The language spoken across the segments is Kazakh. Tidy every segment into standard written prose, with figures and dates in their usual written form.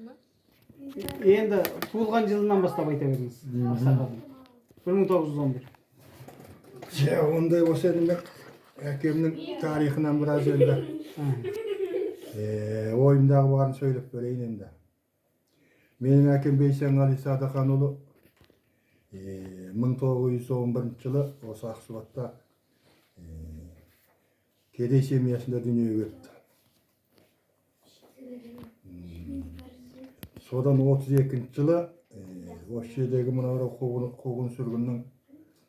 Енді туылған жылынан бастап айта беріңіз. 1911. Ондай болса демек әкемнің тарихынан біраз енді ойымдағы барын сөйлеп берейін енді. Менің әкем Бейсенғали Садықанұлы 1911 жылы осы Ақсуатта кедей семьясында дүниеге келді. Содан 32 жылы осы жердегі мынау қуғын сүргіннің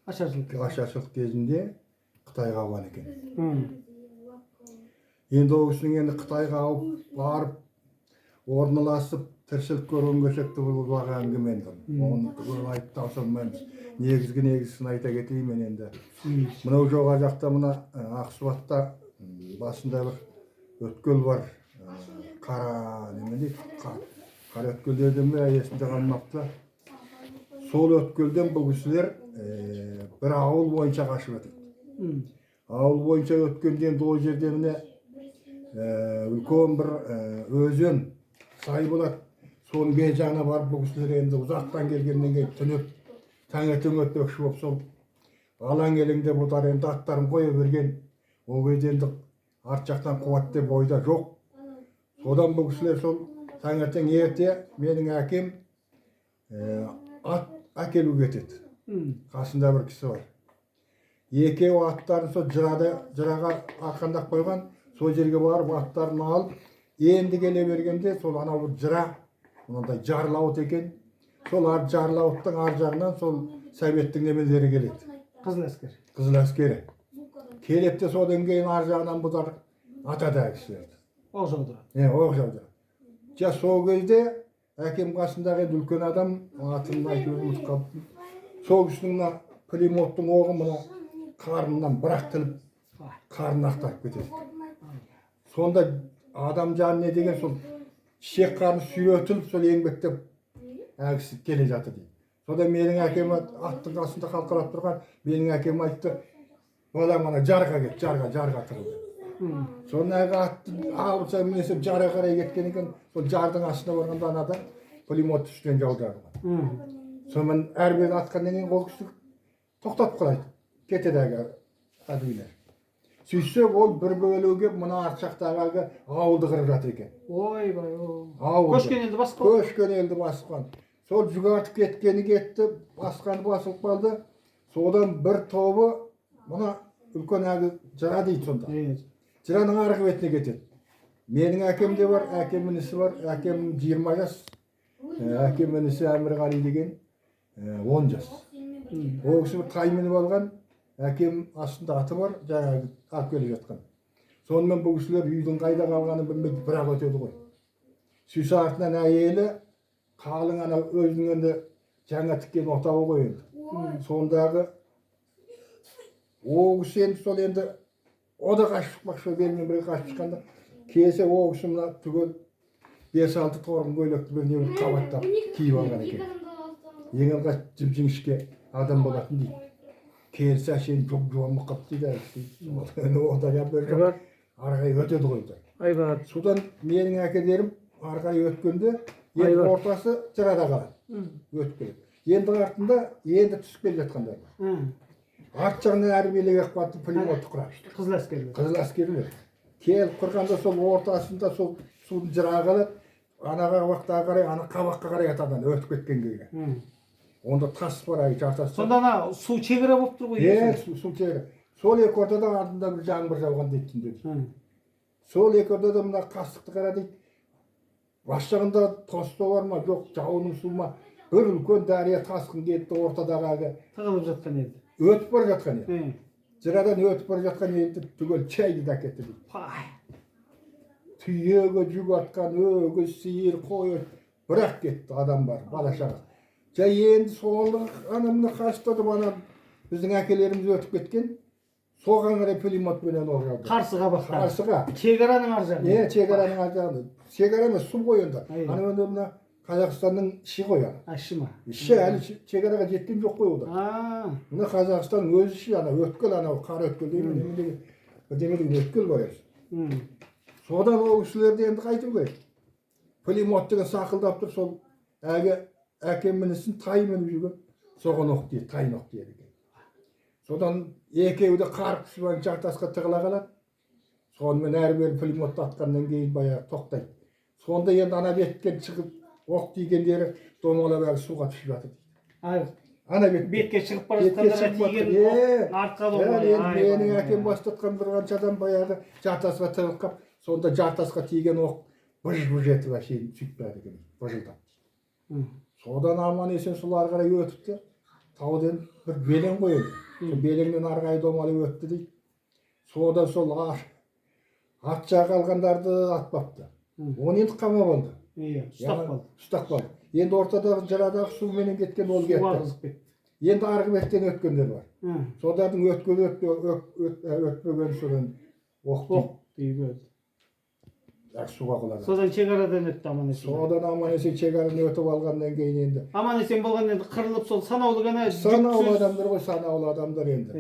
ашаршылық кезінде Қытайға ауған екен. Енді ол кісінің енді Қытайға ауып барып орналасып тіршілік көрген көшекті бұл уақыт әңгіме енді. Оны көп айтып таусылмаймыз. Негізгісін айта кетейін мен енді. Мынау жоғары жақта мына Ақсуатта басында бір өткел бар. Қара неме дейді? Қара өткелдерден бе есімде қалмапты. Сол өткелден бұл кісілер бір ауыл бойынша қашып өтеді. Ауыл бойынша өткенде ол жерде міне үлкен бір өзен сай болады. Соның бер жағына барып бұл кісілер енді ұзақтан келгеннен кейін түнеп таңертең өтпекші болып сол алаң елеңде бұлар енді аттарын қоя берген. Ол кезде енді арт жақтан қуат деп ойда жоқ. Содан бұл кісілер сол таңертең ерте менің әкем ат әкелу кетеді. Қасында бір кісі бар. Екеуі аттарын сол жыраға арқандап қойған. Сол жерге барып аттарын алып, енді келе бергенде сол анау бір жыра, мынандай жарлауыт екен. Сол жарлауыттың ар жағынан сол советтің немелері келеді. Қызыл әскер. Қызыл әскері. Келепті содан кейін ар жағынан бұлар атады кісілерді. Оқ жаудырады. Оқ жаудырады. Сол кезде әкем қасындағы үлкен адам атын айтып ұмытып қалыппын. Сол кісінің пулеметтің оғы мына қарнынан бір-ақ тіліп қарнын ақтарып кетеді. Сонда адам жаны не деген сол шек қарны сүйретіліп сол еңбектеп әкесі келе жатыр дейді. Сода менің әкем аттың қасында қалқалап тұрған менің әкем айтты, балам ана жарға кет, жарға тығылды. Сондағы атты алып мінесіп жарға қарай кеткен екен, сол жардың астына барғанда анада пулемет үстінен жаудырған. Сонымен әрбір атқаннан кейін ол кісі тоқтатып қалайды. Кетеді әділер. Сөйтсек ол бір бөлуге мына арт жақтағы ауылды қырып жатыр екен. Ойбай. Көшкен елді басқан. Көшкен елді басқан. Сол жүгартып кеткені кетті, басқаны басылып қалды. Содан бір тобы мына үлкен жыра дейді сонда. Жыраның арғы бетіне кетеді. Менің әкемде бар, әкемнің ісі бар. Әкем 20 жас. Әкемнің ісі Әмірғали деген 10 жас. Ол кісі бір тай мініп алған. Әкем астында аты бар, жаңағы алып келе жатқан. Сонымен бұл кісілер үйдің қайда қалғанын білмейді, бірақ өтеді ғой. Сүйсі артынан әйелі қалың ана өзінің енді жаңа тіккен отауы ғой енді. Сондағы ол кісі енді сол енді о да қашып шықпақшы, белмен бірге қашып шыққанда келсе ол кісі мына түгел 5-6 торғын көйлекті бір не қабаттап киіп алған екен. Ең алғаш жіп-жіңішке адам болатын дейді. Келсе сен жоқ жуанмық қап дейді. Ода жабыр жоқ. Арғай өтеді қойды. Содан менің әкелерім арғай өткенде енді ортасы жырада қалады. Өтіп енді артында енді түсіп келе жатқандар. Арт жағынан әрбелеге қуатты пулеметті құрады. Қызыл әскерлер. Қызыл әскерлер. Келіп құрғанда сол ортасында сол судың жыраға қалады. Анаға уақытқа қарай, ана қабаққа қарай атады, өтіп кеткен кезде. Онда тас бар, жартас. Сонда ана су шекара болып тұр ғой. Су шекара. Сол екі ортада артында бір жаңбыр жауған дейді түнде. Сол екі ортада мына қастықты қара дейді. Бас жағында тосто бар ма, жоқ, жауынның су ма? Бір үлкен дария тасқын кетті ортадағы. Тығылып жатқан еді. Өтіп бара жатқан еді. Жырадан өтіп бара жатқан еді түгел чайды да кетті дейді. Түйеге жүк атқан, өгіз, сиыр, қой, бірақ кетті адам бар, бала шаға. Енді сол анамны қарыстырып ана біздің әкелеріміз өтіп кеткен. Соған қарай пулеметпенен оқ жаудырды. Қарсыға баққан. Қарсыға. Шекараның ар жағында. Шекараның ар жағында. Шекара емес, су ғой енді. Ана енді мына Қазақстанның іші ғой ана. Іші ма? Іші әлі шекараға жеткен жоқ қой олар. Мына Қазақстан өз іші ана өткел анау қар өткел деймін. Бірдеңе өткел бар. Содан ол кісілерді енді қайту керек. Pulemyot деген сақылдап тұр, сол әкем мінісін тай мініп жүрген, соған оқ дейді, тайын оқ дейді екен. Содан екеуі де қарып түсіп жартасқа тығыла қалады. Сонымен әрі-бері пулеметті атқаннан кейін баяғы тоқтайды. Сонда енді ана беттен шығып оқ тигендері домалап әлі суға түсіп жатыр дейді. Ана бетке шығып бара жатқандарға тиген артқа домалап. Менің әкем бастатқан бір қаншадан баяғы жартасқа тығылып қалып, сонда жартасқа тиген оқ бұж-бұж етіп әшейін сөйтіп бәрі екен, бұжылдап. Содан аман есен солар қарай өтіпті. Тауден бір белең қойылды. Сол белеңнен арғай домалып өтті дейді. Содан сол ат жағы алғандарды атпапты. Оны енді қама болды. Ұстап қалды. Енді ортадағы жырадағы суменен кеткен ол кетті. Енді арғы беттен өткендер бар. Солардың өтпеген содан оқ дейді. Суға құлады. Содан шекарадан өтті аман есен. Содан аман есен шекарадан өтіп алғаннан кейін енді. Аман есен болған енді қырылып сол санаулы ғана. Санаулы адамдар ғой, санаулы адамдар енді.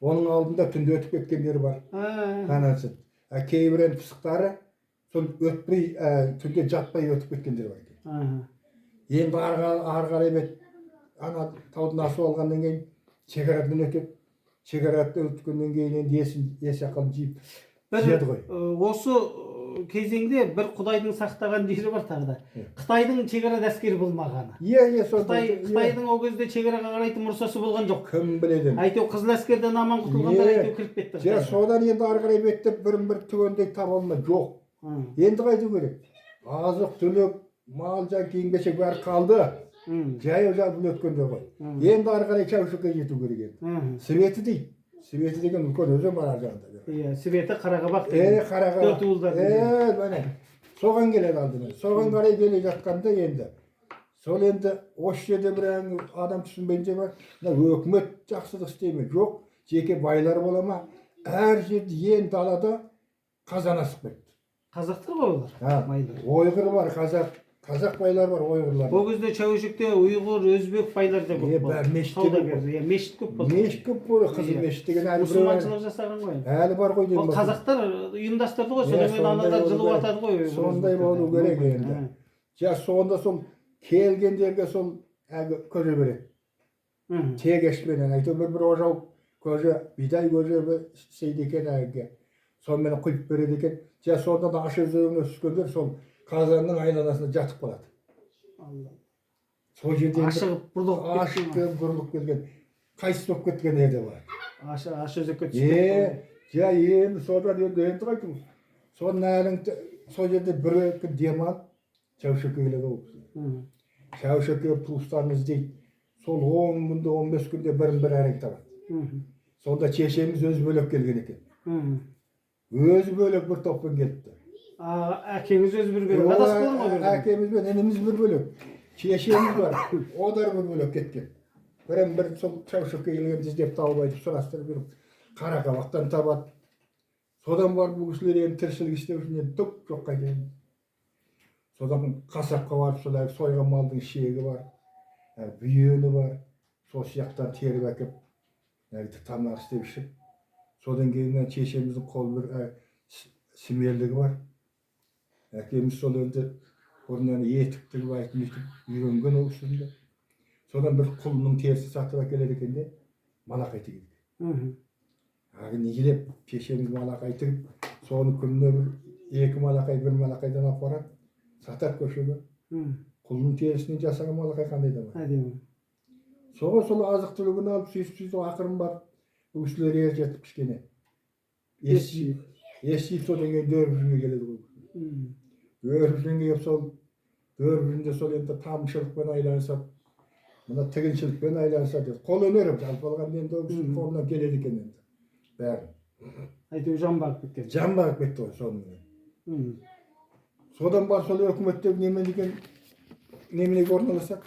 Оның алдында түнде өтіп кеткендер бар. Қанасы. Кейбірен пысықтары сол өтпей, түнде жатпай өтіп кеткендер бар екен. Енді арғарай бет ана таудың асып алғаннан кейін шекарадан өтіп, шекарадан өткеннен кейін енді есі ақылын жиып жеді ғой. Осы кезеңде бір Құдайдың сақтаған жері бар тағы да. Қытайдың шекарада әскері болмағаны. Қытайдың о кезде шекараға қарайтын мұрсасы болған жоқ. Кім біледі? Әйтеу қызыл әскерден аман құтылғандар әйтеу кіріп кетті. Содан енді ары қарай беттеп бірін-бір түгендей таба алмай жоқ. Енді қайту керек? Азық түлік, мал жан киім-кешек бәрі қалды. Жаяу жалпы өткендер ғой. Енді ары қарай Чаушыққа жету керек енді. Светі дейді. Светі деген үлкен өзен бар ар жағында. Светі Қарақабақ. Қарақабақ. Міне. Соған келеді алдымен. Соған қарай келе жатқанда енді. Сол енді осы жерде бір адам түсінбейінше бар. Өкімет жақсылық істейме? Жоқ. Жеке байлар бола ма? Әр жерде ең далада қазан асып кетті. Қазақтар ғой олар. Ойғыр бар, қазақ байлар бар, ойғырлар. Ол кезде Чаушықта ұйғыр, өзбек байлар да көп болды. Мешіт көп болды. Мешіт көп болды, қызыл мешіт деген әлі бір. Мұсылманшылық жасаған ғой. Әлі бар ғой деймін. Ол қазақтар ұйымдастырды ғой, содан кейін аналар жылып атады ғой. Сондай болу керек енді. Сонда сол келгендерге сол көже береді. Тегешпенен айту бір ожау көже, бидай көже істейді екен әге. Сонымен құйып береді екен. Сонда да ашы өзіне түскендер сол қазанның айланасында жатып қалады. Сол жерде бұрылып келген, қайсыз болып кеткен ерде бар. Ашы өзекке түскен. Енді содан енді қайту. Соның әлің сол жерде бір күн дем алып, Чаушыққа келеді ол. Чаушыққа туыстарын іздейді. Сол 10 күнде, 15 күнде бірін-бір әрең табады. Сонда шешеміз өзі бөлек келген екен. Өзі бөлек бір топпен келіпті. Әкеңіз өзі бір бөлек. Адас болар ма? Әкеміз бен ініміз бір бөлек. Шешеміз бар. Одар бір бөлек кеткен. Бірін-бір сол Чаушыққа келген іздеп тауып айтып сұрастырып жүріп, Қарақабақтан табады. Содан бар бұл кісілер енді тіршілік істеу үшін түк жоқ қайтеді. Содан қасапқа барып солай сойған малдың шегі бар, бүйені бар. Сол сияқтан теріп әкеп, тамақ істеп ішіп. Содан кейін шешеміздің қолы бір сімерлігі бар. Әкеміз сол енді бұрыннан етік тігіп айтып үйренген ол үстінде. Содан бір құлынның терісі сатып әкеледі екен де, малақай тігеді. Неге деп шешеміз малақай тігіп, соны күніне бір 2 малақай, 1 малақайдан алып барады, сатады көшеге. Құлынның терісінен жасаған малақай қандай да бар. Соған сол азық түлігін алып, сөйтіп ақырын барып, бұл кісілер жетіп кішкене. Естиіп содан кейін Дөрбішінге келеді ғой. Дөрбішінге келіп сол, Дөрбішінде сол енді тамшылықпен айланысады, мына тігіншілікпен айланысады. Қол өнері жалпы алған енді ол кісінің қолынан келеді екен енді. Бәрін. Әйтеу жан бағып кеткен. Жан бағып кетті ғой сонымен. Содан бар сол өкіметтегі неменеге орналасады.